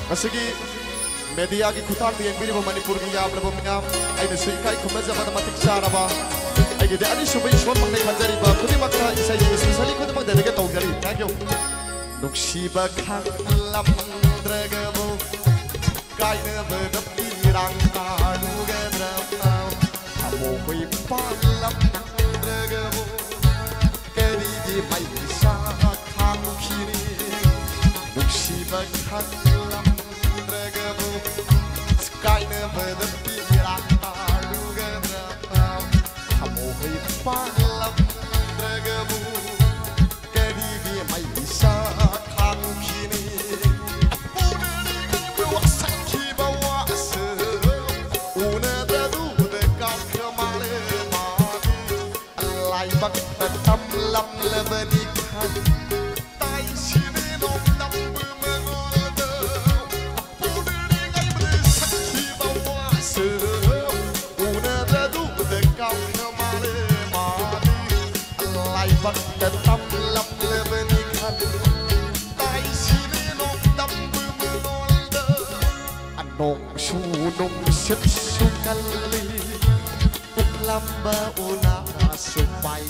Masigi media ki kutan di NBD bo Manipur ki yam labo mingam ay nasuy kay kumedya matematik saraba ay gede ani subay shon mangnay manjari ba kuni makna isay especially kuni magdadagay tawgari thank you nuksiba khang lam dragabo kay na bedap irang anu gadraw amo koy palam dragabo keri di may isa khang kini nuksiba khang Sky never the pirang aluga na hamo hay palam dragabu karibi may isa kang kini unani kayo sakhi bawas una dadu de kamale magi alay bak tam lam lebanikan tay sinino nam Tetap lam lebenikan tay sinino dam bumolda anong sunong set sukali uklamba una supay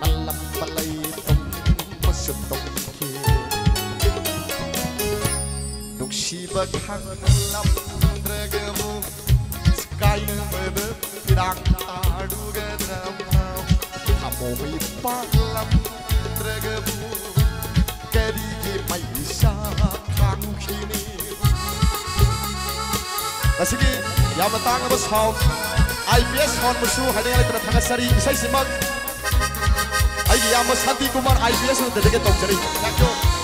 malam balay tum masutong ki nung siba kang lam dragamu sky mebe pirang aduga drama amo may palam dragabu keri di may isa kang kini Sige yamatang abas haw IPS hon musu hading alay thangasari isay simag ay yamas Santi Kumar IPS no dedike tawjari thank you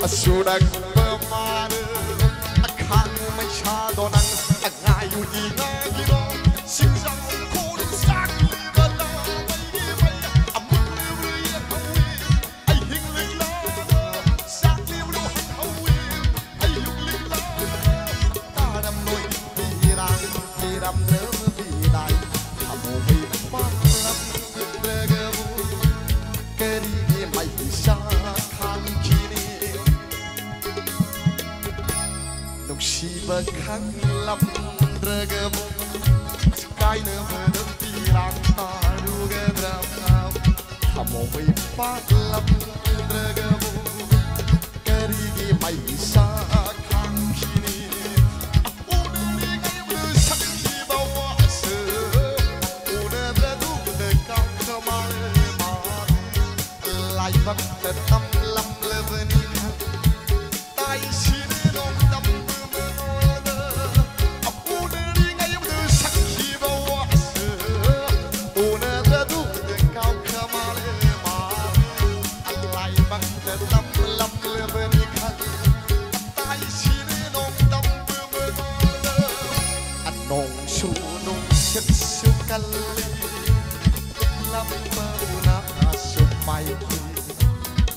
Sudah kemana akan mencadonan ngayu di ngiro singzang kudu sakli bala amun riya hawi ay hingling la sakli lu hawi ay hingling la taram noi pirang piram nebidai amo bi palam dragabu keri mai bisa Siba kang lam dragabu sky never the pirang aduga drama hamo may palam dragabu keri may isa kang kini unani kayo sakhi bawas una dadu de kang kamale life up the tam lam lebenikan tay sinino dam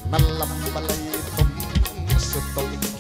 Malam balay tum sutong